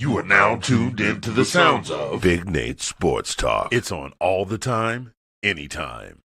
You are now tuned into the sounds of Big Nate Sports Talk. It's on all the time, anytime.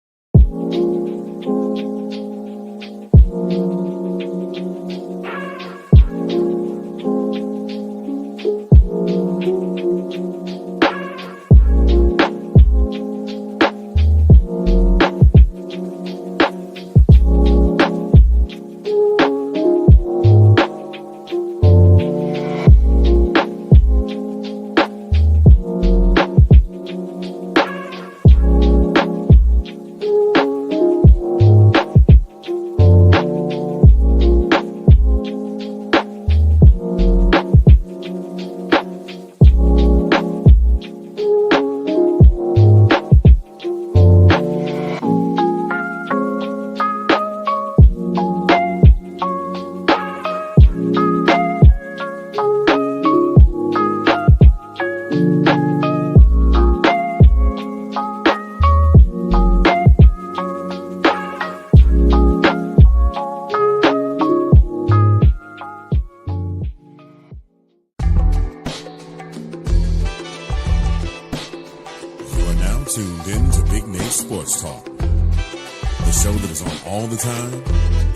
Tuned in to Big Nate Sports Talk, the show that is on all the time,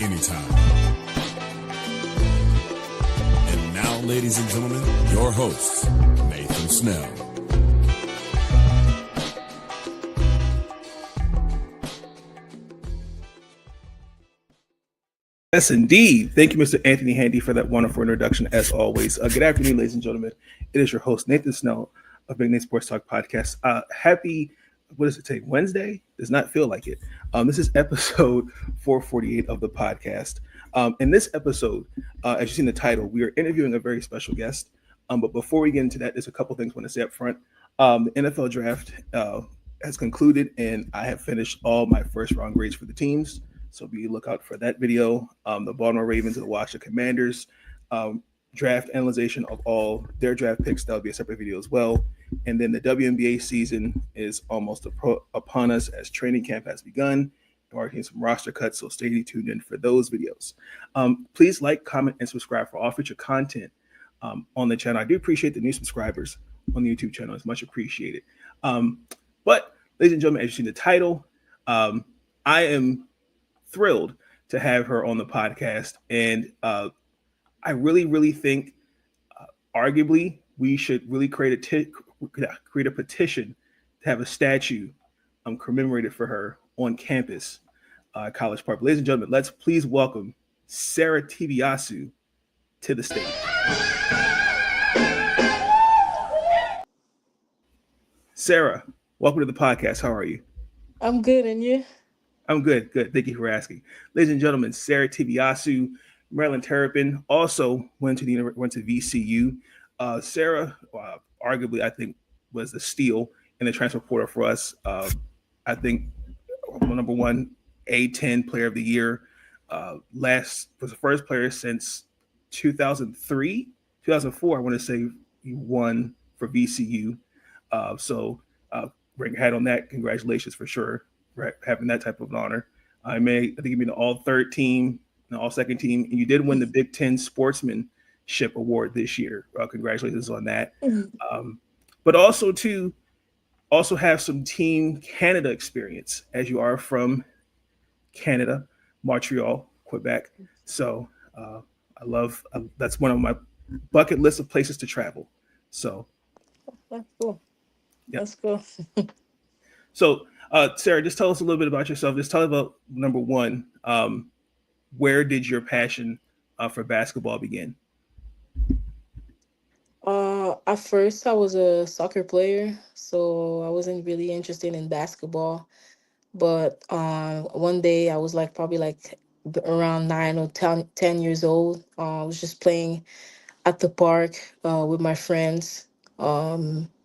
anytime. And now, ladies and gentlemen, your host, Nathan Snell. Yes, indeed. Thank you, Mr. Anthony Handy, for that wonderful introduction, as always. Good afternoon, ladies and gentlemen. It is your host, Nathan Snell of Big Nate Sports Talk Podcast. Happy, what does it take? Wednesday? Does not feel like it. This is episode 448 of the podcast. In this episode, as you see in the title, we are interviewing a very special guest. But before we get into that, there's a couple things I want to say up front. The NFL draft has concluded, and I have finished all my first round grades for the teams. So be look out for that video. The Baltimore Ravens and the Washington Commanders draft analyzation of all their draft picks. That'll be a separate video as well. And then the WNBA season is almost upon us as training camp has begun. We're getting some roster cuts, so stay tuned in for those videos. Please like, comment, and subscribe for all future content on the channel. I do appreciate the new subscribers on the YouTube channel. It's much appreciated. But ladies and gentlemen, as you see the title, I am thrilled to have her on the podcast, and I really think arguably we should really create a petition to have a statue commemorated for her on campus, College Park. Ladies and gentlemen, let's please welcome Sarah Te-Biasu to the stage. Sarah, welcome to the podcast. How are you? I'm good, and you? I'm good. Thank you for asking. Ladies and gentlemen, Sarah Te-Biasu, Maryland Terrapin, also went to VCU. Sarah, arguably, I think, was the steal in the transfer portal for us. I think number one A10 player of the year. Was the first player since 2003, 2004. I want to say he won for VCU. So bring your hat on that. Congratulations for sure. Right, having that type of an honor. I think you've been the all-third team, the all-second team, and you did win the Big Ten Sportsmanship Award this year. Congratulations on that. But also have some Team Canada experience, as you are from Canada, Montreal, Quebec. So that's one of my bucket list of places to travel. So that's cool. Yeah. That's cool. So, Sarah, just tell us a little bit about yourself. Just tell us about, number one, where did your passion for basketball begin? At first, I was a soccer player, so I wasn't really interested in basketball. But one day, I was probably around 9 or 10 years old. I was just playing at the park with my friends.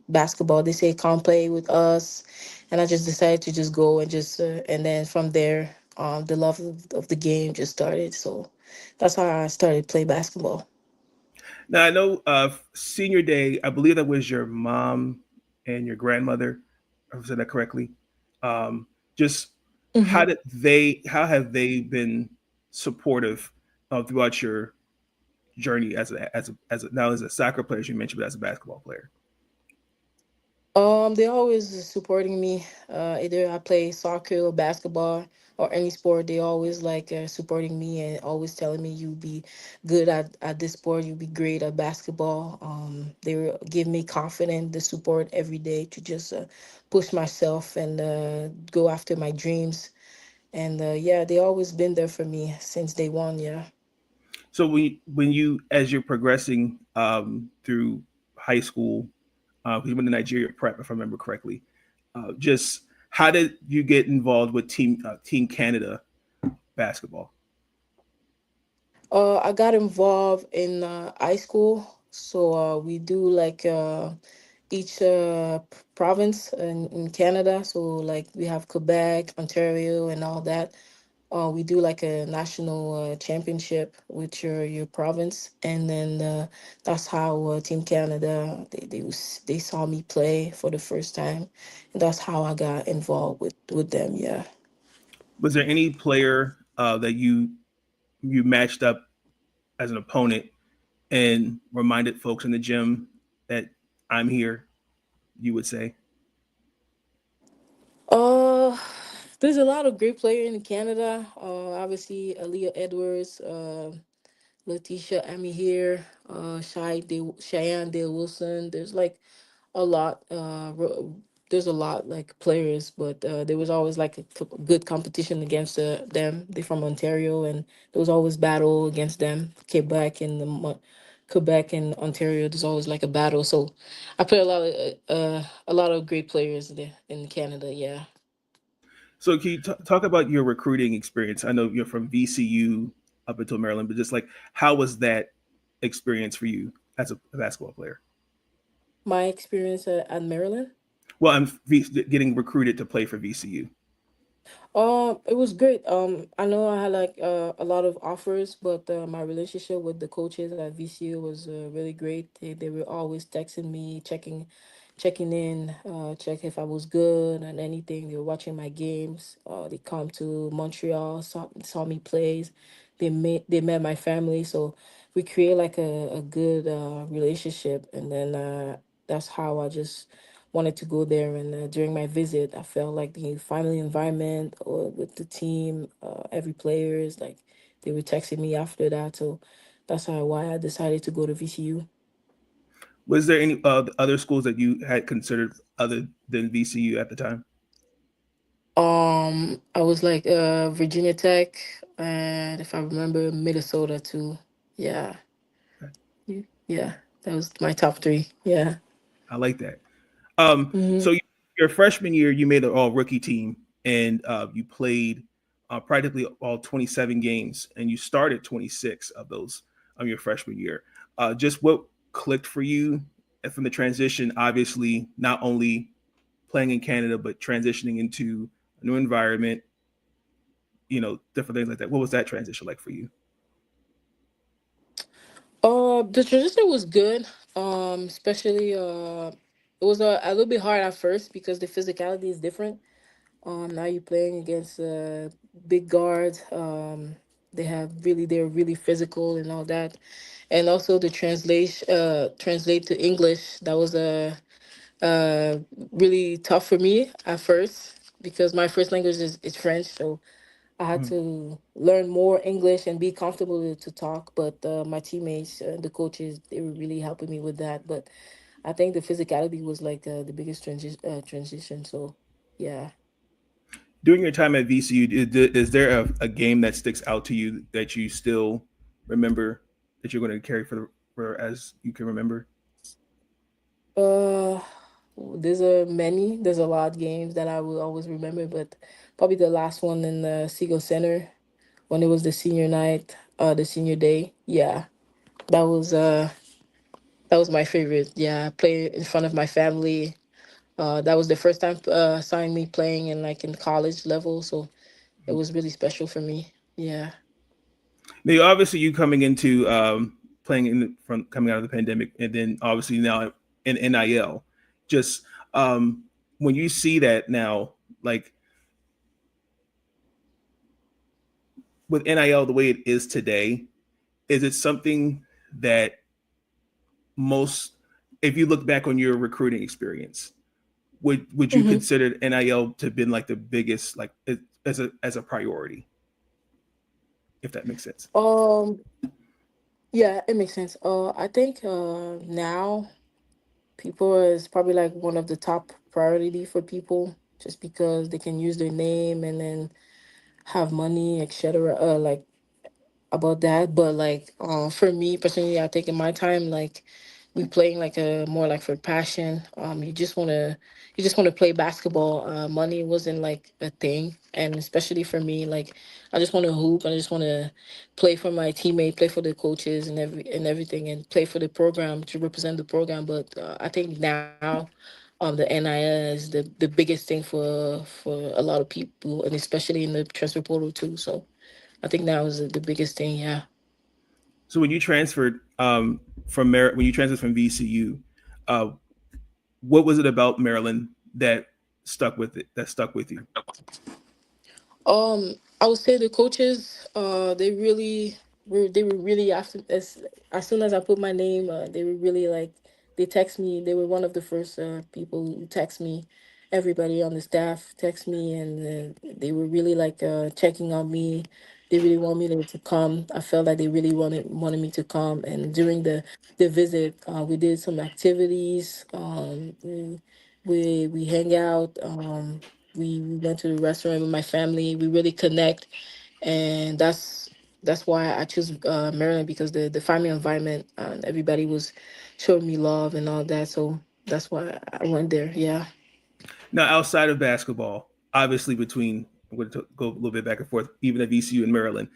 Basketball, they say, come play with us. And I just decided to just go and and then from there, the love of the game just started. So that's how I started playing basketball. Now, I know senior day, I believe that was your mom and your grandmother, if I said that correctly. Mm-hmm. How have they been supportive throughout your journey as a now as a soccer player, as you mentioned, but as a basketball player? They always supporting me. Either I play soccer or basketball or any sport. They always like supporting me and always telling me you be good at this sport. You be great at basketball. They will give me confidence, the support every day to just push myself and go after my dreams. And yeah, they always been there for me since day one. Yeah. So when you as you're progressing through high school, you went to Nigeria prep, if I remember correctly. Just how did you get involved with Team Canada basketball? I got involved in high school, so we do like each province in Canada. So like we have Quebec, Ontario, and all that. We do like a national championship with your province, and then that's how Team Canada they saw me play for the first time, and that's how I got involved with them. Yeah. Was there any player that you matched up as an opponent and reminded folks in the gym that I'm here? You would say. Uh, there's a lot of great players in Canada. Obviously, Aaliyah Edwards, Letitia Amy here, Cheyenne Dale Wilson. There's like a lot. There's a lot like players, but there was always like a good competition against them. They're from Ontario, and there was always battle against them. Quebec and Ontario. There's always like a battle. So I play a lot of great players there in Canada. Yeah. So can you talk about your recruiting experience? I know you're from VCU up until Maryland, but just like how was that experience for you as a basketball player? My experience at Maryland. Well, getting recruited to play for VCU. It was great. I know I had like a lot of offers, but my relationship with the coaches at VCU was really great. They were always texting me, checking in, check if I was good and anything. They were watching my games. They come to Montreal, saw me plays. They met my family, so we create like a good relationship, and then that's how I just wanted to go there. And during my visit, I felt like the family environment with the team, every player is like they were texting me after that. So that's why I decided to go to VCU. Was there any other schools that you had considered other than VCU at the time? I was like Virginia Tech, and if I remember, Minnesota too. Yeah, yeah, that was my top three. Yeah. I like that. Hmm. So your freshman year, you made an all rookie team, and you played practically all 27 games, and you started 26 of those your freshman year. Just what clicked for you from the transition? Obviously, not only playing in Canada, but transitioning into a new environment. Different things like that. What was that transition like for you? The transition was good. Especially it was a little bit hard at first because the physicality is different. Now you're playing against big guards. They're really physical and all that, and also the translate to English. That was uh really tough for me at first because my first language is French, so I had Mhm. to learn more English and be comfortable to talk. But my teammates, the coaches, they were really helping me with that. But I think the physicality was like the biggest transition. So yeah. During your time at VCU, is there a game that sticks out to you that you still remember that you're going to carry for as you can remember? Uh, there's a many. There's a lot of games that I will always remember, but probably the last one in the Seagull Center when it was the senior night, the senior day. Yeah, that was uh that was my favorite. Yeah, play in front of my family. That was the first time seeing me playing in like in college level, so it was really special for me. Yeah. Now, obviously, you coming into playing from coming out of the pandemic, and then obviously now in NIL. Just when you see that now, like with NIL the way it is today, is it something that most, if you look back on your recruiting experience, would you Mm-hmm. consider NIL to have been like the biggest, like as a priority, if that makes sense? Um, yeah, it makes sense. I think now people is probably like one of the top priority for people just because they can use their name and then have money, etc. Like about that. But like for me personally, I think in my time, like we playing like a more like for passion. You just wanna play basketball. Money wasn't like a thing, and especially for me, like I just wanna hoop. I just wanna play for my teammate, play for the coaches and everything, and play for the program to represent the program. But I think now, the NIL is the biggest thing for a lot of people, and especially in the transfer portal too. So I think that was the biggest thing. Yeah. So when you transferred when you transferred from VCU, uh, what was it about Maryland that stuck with you? I would say the coaches, they were really after as soon as I put my name, they were really like they text me. They were one of the first people who text me. Everybody on the staff text me, and they were really like checking on me. They really want me to come. I felt like they really wanted me to come. And during the visit, we did some activities. We hang out. We went to the restaurant with my family. We really connect, and that's why I choose Maryland because the family environment and everybody was showing me love and all that. So that's why I went there. Yeah. Now, outside of basketball, obviously between I'm going to go a little bit back and forth, even at VCU in Maryland.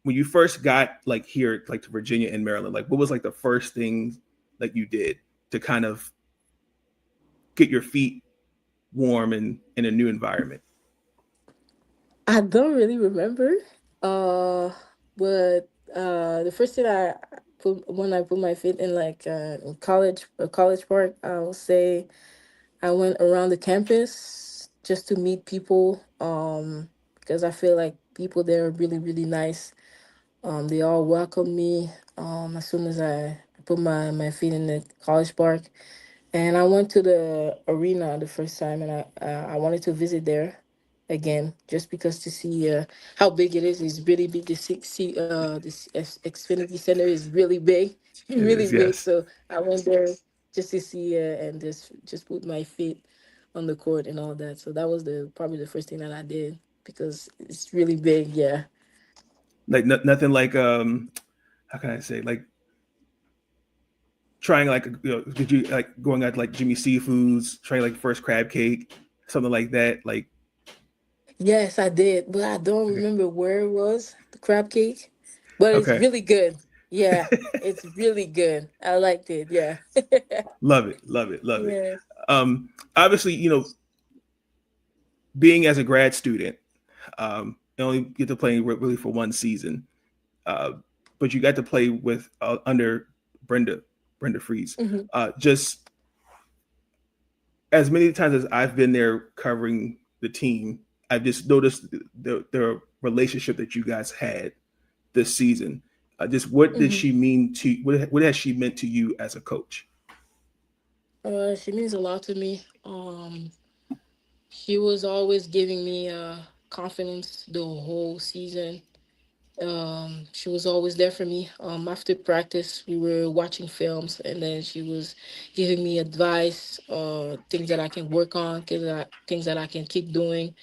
When you first got like here, like to Virginia and Maryland, like what was like the first thing that you did to kind of get your feet warm in a new environment? I don't really remember. Uh, but the first thing I put when I put my feet in like in college park, I will say I went around the campus just to meet people. Because I feel like people there are really nice. They all welcomed me. As soon as I put my feet in the college park, and I went to the arena the first time, and I wanted to visit there again just because to see how big it is. It's really big. The Xfinity Center is really big, It really is, big. yes. So I went there just to see and just put my feet on the court and all that. So that was the probably the first thing that I did because it's really big. Yeah. Like nothing like how can I say, like trying like did you like going out to like Jimmy Seafoods, trying like first crab cake, something like that? Like Yes, I did, but I don't okay, remember where it was, the crab cake. But it's okay. really good. Yeah, it's really good. I liked it. Yeah. Love it, love it, love it. Yeah. Obviously, being as a grad student, you only get to play really for one season, uh, but you got to play with under Brenda Brenda Freeze. Hmm. Just as many times as I've been there covering the team, I've just noticed the relationship that you guys had this season. Just what did Hmm. she mean to what has she meant to you as a coach? She means a lot to me. She was always giving me confidence the whole season. She was always there for me. After practice, we were watching films, and then she was giving me advice, things that I can work on, things that I can keep doing.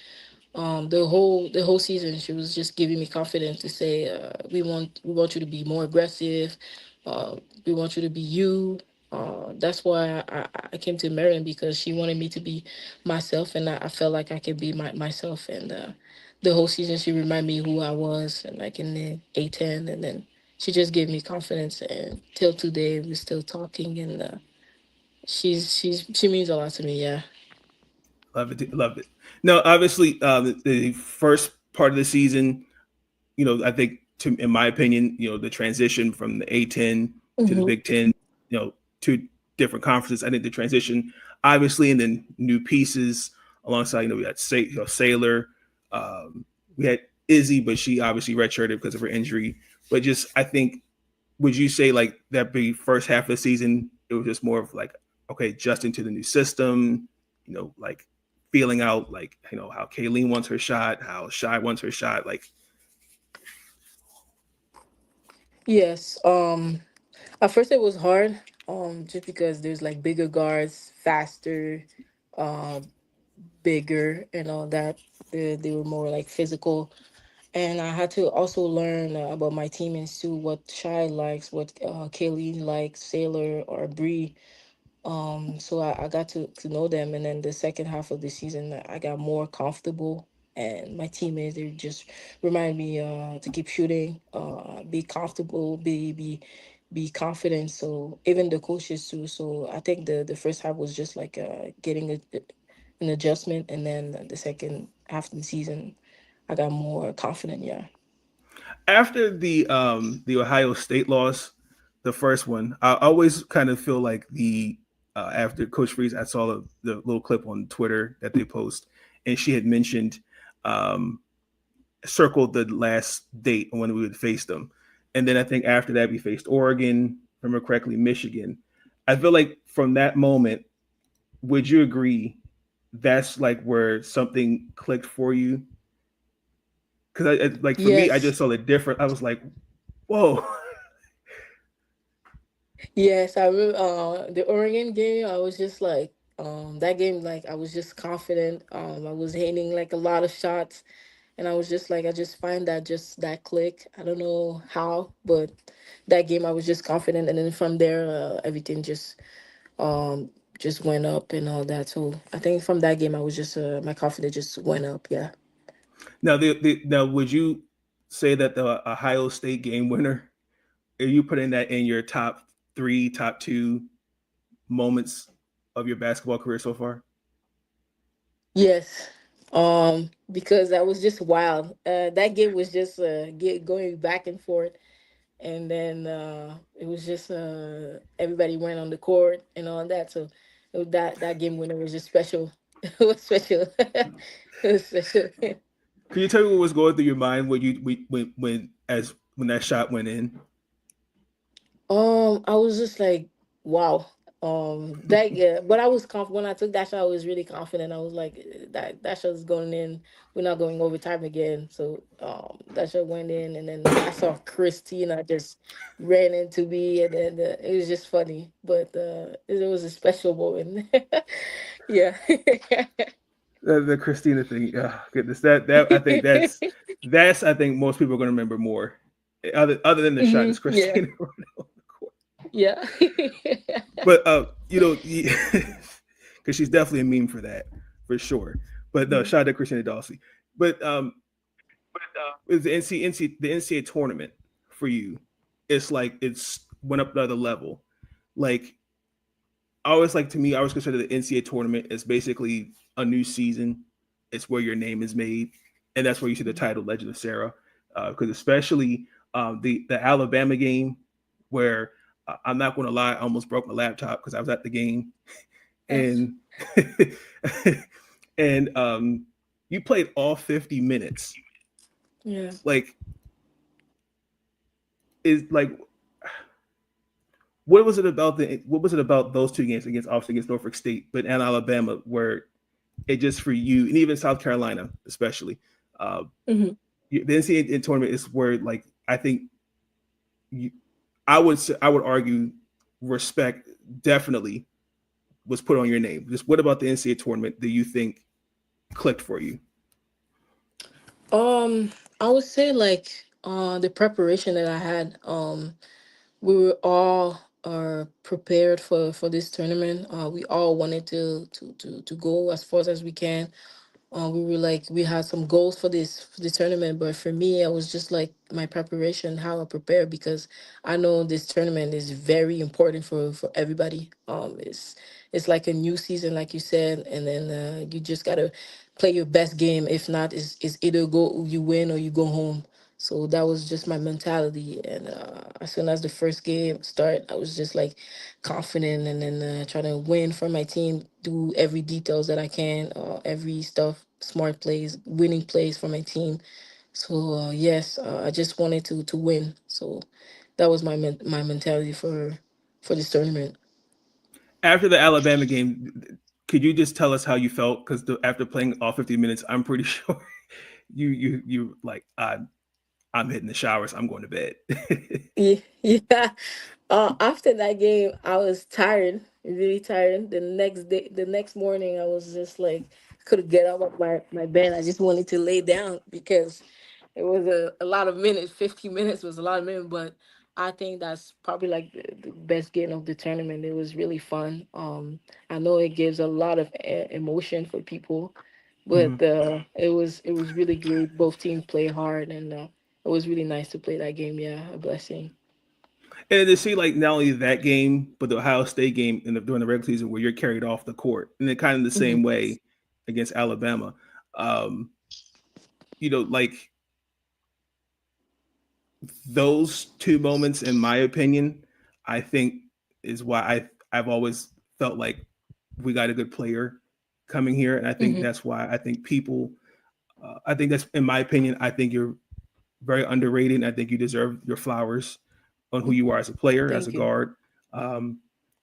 The whole season she was just giving me confidence to say we want you to be more aggressive, uh we want you to be you. That's why I came to Maryland because she wanted me to be myself, and I felt like I could be myself. And the whole season she reminded me who I was, and like in the A10, and then she just gave me confidence, and till today we're still talking. And she means a lot to me. Yeah. Love it, love it. No, obviously, the first part of the season, I think, in my opinion, the transition from the A10 to the Hmm. Big Ten, two different conferences. I think the transition, obviously, and then new pieces alongside. We had Sailor, we had Izzy, but she obviously redshirted because of her injury. But just I think would you say like that be first half of the season? It was just more of like, okay, adjusting to the new system, like feeling out like, how Kayleen wants her shot, how Shy wants her shot. Like, Yes. At first it was hard. Just because there's like bigger guards, faster, uh, bigger, and all that. They were more like physical, and I had to also learn about my teammates too. What Shy likes, what Kayleen likes, Sailor or Bree. So I got to know them, and then the second half of the season, I got more comfortable, and my teammates they just remind me to keep shooting, be comfortable, be confident. So even the coaches too. So I think the first half was just like getting an adjustment, and then the second half of the season, I got more confident. Yeah. after the Ohio State loss, the first one, I always kind of feel like the after Coach Freeze, I saw the little clip on Twitter that they post, and she had mentioned um, circled the last date when we would face them, and then I think after that we faced Oregon, if I remember correctly, Michigan. I feel like from that moment, would you agree that's like where something clicked for you? Because like for me, I Yes. just saw it different. I was like, whoa. Yes, I remember the Oregon game. I was just like that game. Like I was just confident. I was hitting like a lot of shots, and I was just like I just find that just that click. I don't know how, but that game I was just confident, and then from there everything um just went up and all that. So I think from that game I was just my confidence just went up. Yeah. Now, now, would you say that the Ohio State game winner, are you putting that in your top three, top two moments of your basketball career so far? Yes. Because that was just wild. That game was just going back and forth, and then it was just everybody went on the court and all that. So that game winner was just special. It was special. It was special. Can you tell me what was going through your mind when when that shot went in? I was just like, wow. That yeah, but I was confident when I took that shot. I was really confident. I was like, that shot is going in. We're not going overtime again. So that shot went in, and then I saw Christina just ran into me, and then it was just funny. But it was a special moment. Yeah. The Christina thing. Oh, goodness, that I think that's I think most people are going to remember more. Other than the shot is Yeah. Christina running on the court. Yeah. But because she's definitely a meme for that, for sure. But no, Mhm. shout out to Christina Dawsey. But with the NCAA tournament for you, it's like it's went up another level. Like I always like to me, I always consider the NCAA tournament as basically a new season. It's where your name is made, and that's where you see the title Legend of Sarah. Because especially the Alabama game, where I'm not going to lie, I almost broke my laptop because I was at the game, Yes. and and you played all 50 minutes. Yeah. Like is like what was it about those two games against obviously against Norfolk State, but and Alabama where it just for you and even South Carolina especially, uh, Hmm. the NCAA tournament is where like I think you, I would argue respect definitely was put on your name. Just what about the NCAA tournament do you think clicked for you? Um, I would say like the preparation that I had. We were all are prepared for this tournament. We all wanted to go as far as we can. We were like we had some goals for the tournament, but for me, I was just like my preparation, how I prepare because I know this tournament is very important for everybody. It's like a new season, like you said, and then you just gotta play your best game. If not, is either go you win or you go home. So that was just my mentality, and as soon as the first game start, I was just like confident, and then trying to win for my team, do every details that I can, every stuff, smart plays, winning plays for my team. So yes, I just wanted to win. So That was my mentality for this tournament. After the Alabama game, could you just tell us how you felt? Because after playing all 50 minutes, I'm pretty sure you like I'm hitting the showers. I'm going to bed. Yeah, yeah. After that game, I was tired, really tired. The next morning, I was just like, couldn't get up of my bed. I just wanted to lay down because it was a lot of minutes. 50 minutes was a lot of minutes, but I think that's probably like the best game of the tournament. It was really fun. I know it gives a lot of emotion for people, Mhm. but it was really great. Both teams play hard, and it was really nice to play that game. Yeah, a blessing. And to see like not only that game, but the Ohio State game during the regular season where you're carried off the court, and then kind of the Hmm. same way against Alabama. Um, like those two moments, in my opinion, I think is why I've always felt like we got a good player coming here, and I think Hmm. that's why I think people. I think that's in my opinion. I think you're very underrated. And I think you deserve your flowers on who you are as a player, as a Thank you. guard.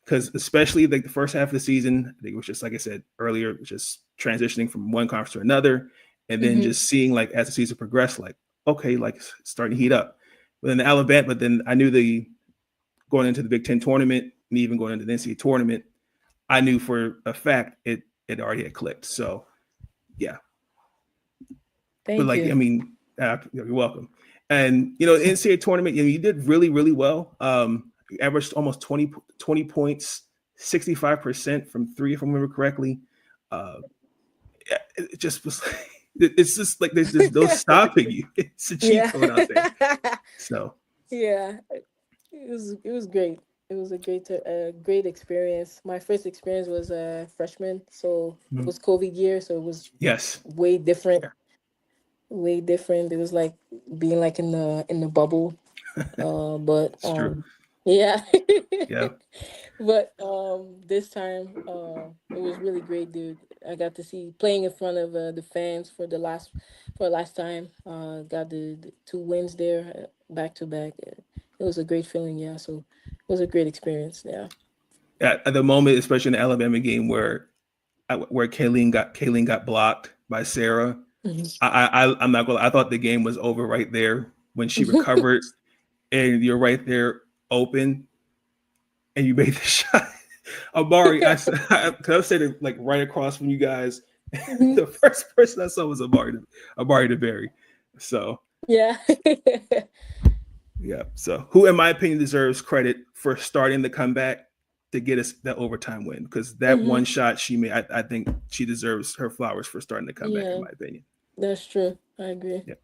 Because especially like the first half of the season, I think it was just like I said earlier, just transitioning from one conference to another, and then Hmm. just seeing like as the season progressed, like okay, like starting to heat up. But then Alabama, but then I knew the going into the Big Ten tournament and even going into the NCAA tournament, I knew for a fact it already had clicked. So yeah, but Thank like I you. mean, you're welcome. And NCAA tournament, you did really well. You averaged almost 20 points, 65% from three, if I remember correctly. Uh, it just was. It's just like there's no stopping you. It's a cheat Yeah. code out there. So Yeah. It was great. It was a great experience. My first experience was a freshman, so it mhm. was COVID year, so it was Yes, way different. Way different. It was like being like in the bubble. But it's true. yeah. Yeah, But this time it was really great, dude. I got to see playing in front of the fans for the last time. Got the 2 wins there back to back. It was a great feeling, yeah. So it was a great experience, yeah. at the moment, especially in the Alabama game where Kayleen got blocked by Sarah. Mhm. I'm not gonna. I thought the game was over right there when she recovered, and you're right there open, and you made the shot. Amari, I said it like right across from you guys. Mhm. The first person I saw was Amari DeBerry. So Yeah. yeah. So who, in my opinion, deserves credit for starting the comeback to get us that overtime win because that one Hmm. shot she made, I think she deserves her flowers for starting the comeback. In Yeah, my opinion. that's true. I agree. Yeah.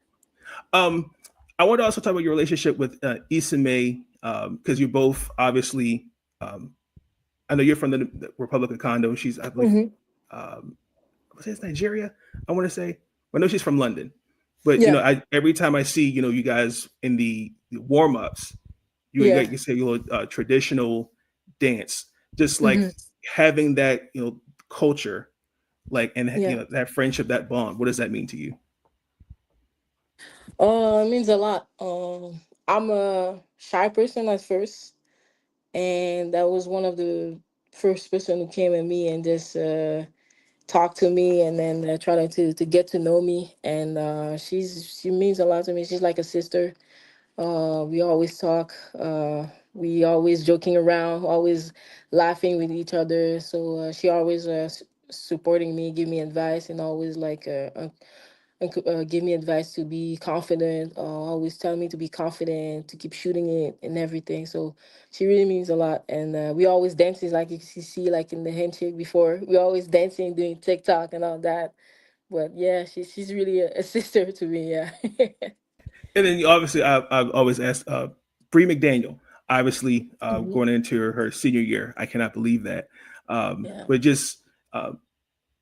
Um, I want to also talk about your relationship with Issa May because you both obviously. I know you're from the Republic of Congo. She's, I believe, Hmm. um, was it Nigeria? I want to say. I know she's from London, but Yeah. every time I see you guys in the warm ups, Yeah. you say your traditional dance, just Hmm. like having that culture, like and Yeah. that friendship, that bond. What does that mean to you? It means a lot. I'm a shy person at first, and that was one of the first person who came at me and just talked to me, and then tried to get to know me. And she means a lot to me. She's like a sister. We always talk. We always joking around, always laughing with each other. So she always supporting me, give me advice, and always like give me advice to be confident. Always tell me to be confident, to keep shooting it and everything. So she really means a lot. And we always dancing like you see like in the handshake before. We always dancing, doing TikTok and all that. But yeah, she's really a sister to me. Yeah. And then obviously, I've always asked Bree McDaniel. Obviously, Hmm. going into her senior year, I cannot believe that. Yeah. But just uh,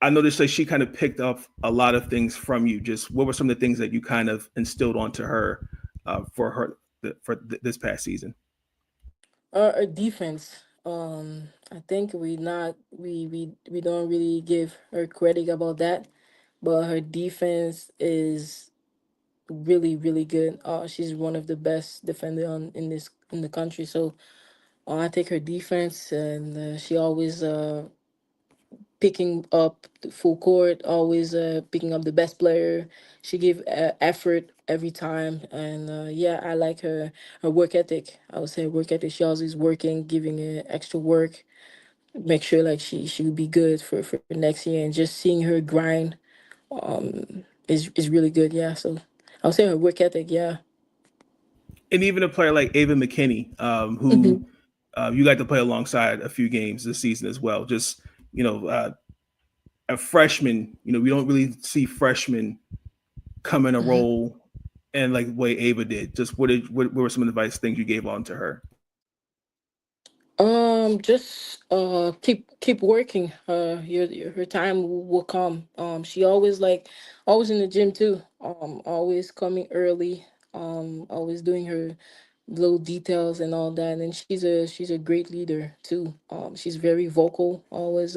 I noticed that she kind of picked up a lot of things from you. Just what were some of the things that you kind of instilled onto her this past season? Our defense. I think we don't really give her credit about that, but her defense is really really good. She's one of the best defender on in the country. So I take her defense, and she always picking up the full court, always picking up the best player. She give effort every time, and yeah, I like her work ethic. I would say work ethic. She always working, giving extra work, make sure like she would be good for next year, and just seeing her grind is really good. Yeah, so I would say her work ethic. Yeah. And even a player like Ava McKinney, who Hmm. you got to play alongside a few games this season as well. Just you know, a freshman. You know, we don't really see freshmen come in a Hmm. role and like the way Ava did. Just what were some of the advice things you gave on to her? Just keep working. Her time will come. She always like always in the gym too. Always coming early. Always doing her little details and all that. And she's a great leader too. She's very vocal. Always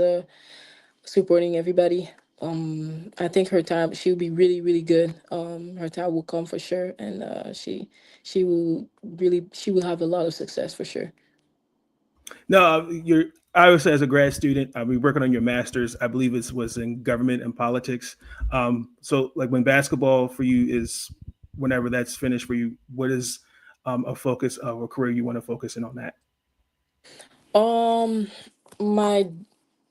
supporting everybody. I think her time she'll be really good. Her time will come for sure, and she will she will have a lot of success for sure. No, you're. I was as a grad student. I be working on your master's. I believe it was in government and politics. So, like when basketball for you is, whenever that's finished for you, what is a focus of a career you want to focus in on that? Um, my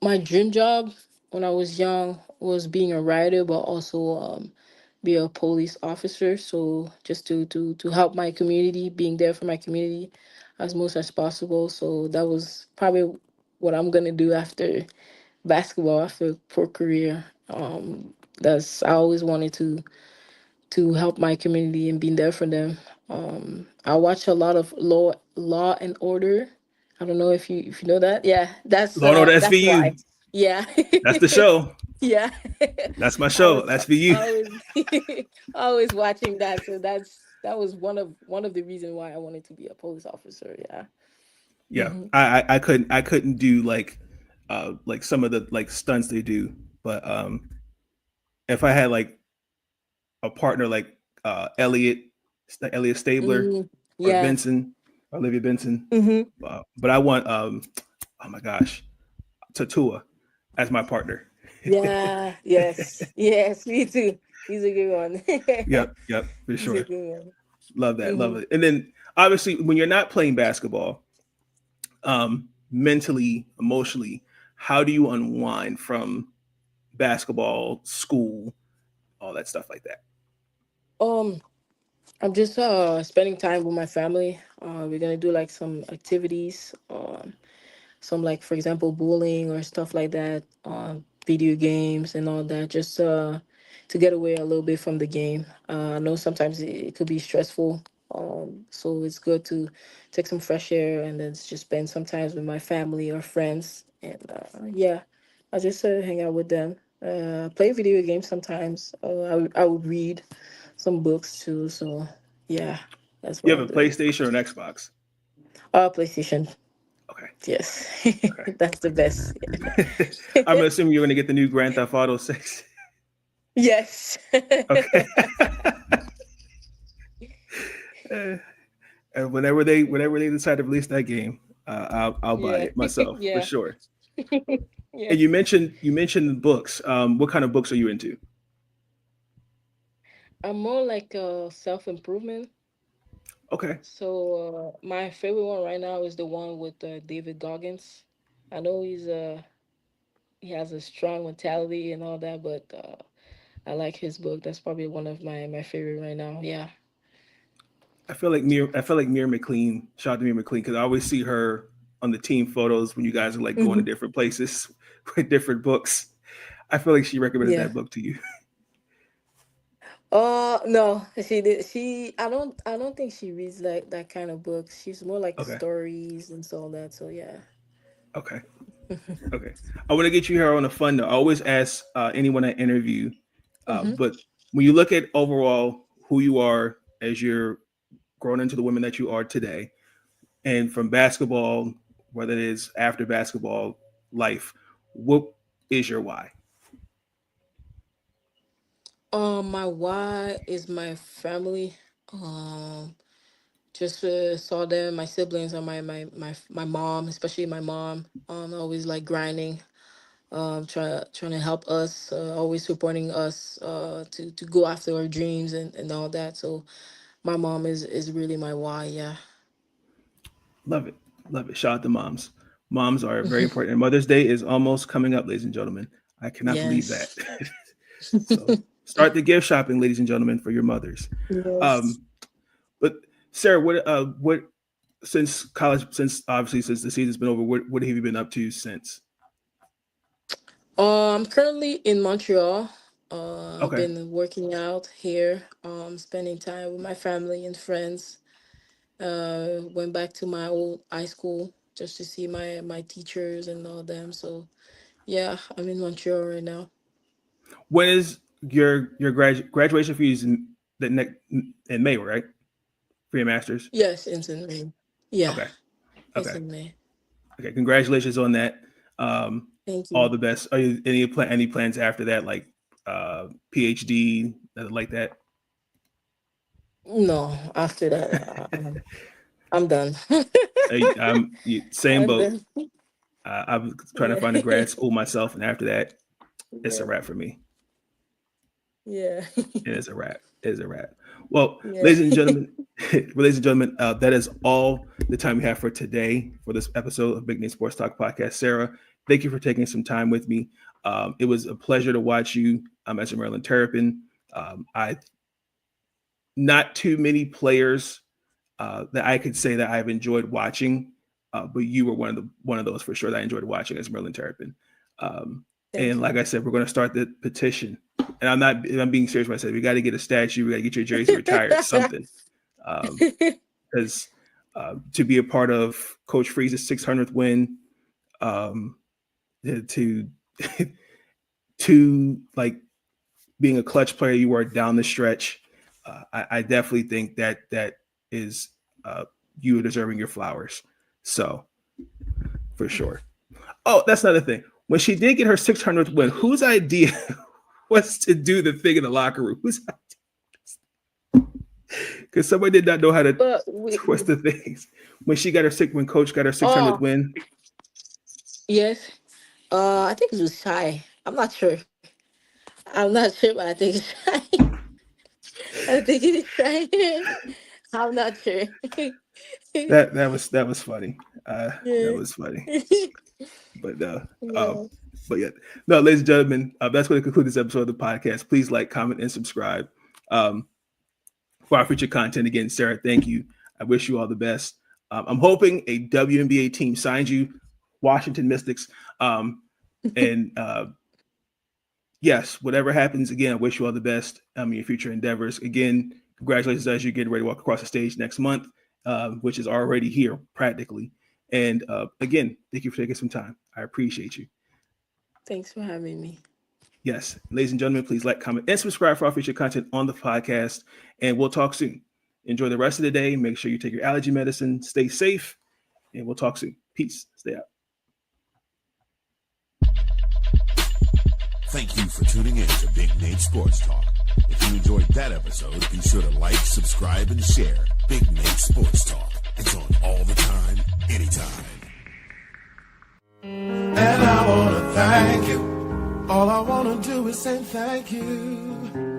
my dream job when I was young was being a writer, but also be a police officer. So just to help my community, being there for my community as much as possible. So that was probably what I'm gonna do after basketball, after pro career. That's I always wanted to help my community and being there for them. I watch a lot of Law and Order. I don't know if you know that. Yeah, Law and Order that's SVU. why. Yeah. That's the show. Yeah. That's my I show. was That's for you. always always watching that. So that was one of the reasons why I wanted to be a police officer. Yeah. Yeah, Hmm. I couldn't do like some of the like stunts they do, but if I had like a partner like Elliot Stabler Hmm. or Yeah. Benson, Olivia Benson, Hmm. but I want oh my gosh, Tatua as my partner. Yeah. Yes. Yes. Me too. He's a good one. Yep, for He's a sure. good one. Love that, love Hmm. it. And then obviously when you're not playing basketball, mentally, emotionally, how do you unwind from basketball, school, all that stuff like that? Um, I'm just spending time with my family. We're gonna do like some activities. Some like for example bowling or stuff like that, video games and all that, just to get away a little bit from the game. I know sometimes it could be stressful, so it's good to take some fresh air and then just spend some time with my family or friends. And yeah, I just hang out with them, play video games sometimes. I would read some books too, so yeah, that's You what have I'm a doing. PlayStation or an Xbox? PlayStation. Okay, Yes. okay. That's the best. I'm assuming you're going to get the new Grand Theft Auto 6. Yes. Okay. Uh, and whenever they decide to release that game, I'll buy Yeah. it myself for Yeah. sure. Yeah. And you mentioned books. What kind of books are you into? I'm more like self improvement. Okay, So my favorite one right now is the one with David Goggins. I know he has a strong mentality and all that, but I like his book. That's probably one of my favorite right now. Yeah. I feel like Mira McLean. Shout out to Mira McLean because I always see her on the team photos when you guys are like going to Hmm. different places with different books. I feel like she recommended Yeah. that book to you. No, she did. I don't think she reads like that kind of books. She's more like Okay, stories and so all that. So yeah. okay, okay. I want to get you here on a fun note. I always ask anyone I interview, Hmm. but when you look at overall who you are as you're growing into the women that you are today, and from basketball, whether it is after basketball life, what is your why? My why is my family. Um, just saw them, my siblings, and my mom, especially my mom, always like grinding, trying to help us, always supporting us, to go after our dreams and all that. So my mom is really my why. Yeah. Love it. Love it. Shout out to moms. Moms are very important. And Mother's Day is almost coming up, ladies and gentlemen. I cannot believe that. Yes. So start the gift shopping, ladies and gentlemen, for your mothers. Yes. But Sarah, what since college, since the season's been over, what have you been up to since? I'm currently in Montreal. I've Okay. been working out here, spending time with my family and friends. Went back to my old high school just to see my teachers and all them. So yeah, I'm in Montreal right now. When is your graduation for you is the next in May, right? For your masters? Yes, it's in May. Yeah, Okay. it's Okay. in May. Okay. Congratulations on that. Um, Thank all you. the best. Are you any plans after that, like PhD, like that? No, after that, I'm done. Same I'm boat. done. I'm trying to Yeah. find a grad school myself, and after that, it's a Yeah. wrap for me. Yeah. It is a wrap. It is a wrap. Well, Yeah. ladies and gentlemen, that is all the time we have for today for this episode of Big Name Sports Talk Podcast. Sarah, thank you for taking some time with me. It was a pleasure to watch you as a Maryland Terrapin. I not too many players that I could say that I've enjoyed watching, but you were one of those for sure that I enjoyed watching as Maryland Terrapin. Thank And like you. I said, we're going to start the petition. And I'm being serious when I said we got to get a statue, we got to get your jersey retired, something, because to be a part of Coach Freeze's 600th win, to to like being a clutch player you are down the stretch, I definitely think that is you deserving your flowers. So for sure. Oh, that's another thing. When she did get her 600th win, whose idea was to do the thing in the locker room? Whose because somebody did not know how to But twist the things. When Coach got her 600th oh win, yes, I think it was shy. I'm not sure. I'm not sure, but I think it's shy. I think it is shy. I'm not sure. that was funny. That Yeah. was funny. But Yeah. but yeah, no, ladies and gentlemen, that's going to conclude this episode of the podcast. Please like, comment, and subscribe for our future content. Again, Sarah, thank you. I wish you all the best. I'm hoping a WNBA team signs you, Washington Mystics. And yes, whatever happens, again, I wish you all the best in your future endeavors. Again, congratulations as you get ready to walk across the stage next month, which is already here practically. And again, thank you for taking some time. I appreciate you. Thanks for having me. Yes, ladies and gentlemen, please like, comment, and subscribe for our future content on the podcast. And we'll talk soon. Enjoy the rest of the day. Make sure you take your allergy medicine. Stay safe. And we'll talk soon. Peace. Stay out. Thank you for tuning in to Big Nate Sports Talk. If you enjoyed that episode, be sure to like, subscribe, and share Big Nate Sports Talk. It's on all the time, anytime. And I want to thank you. All I want to do is say thank you.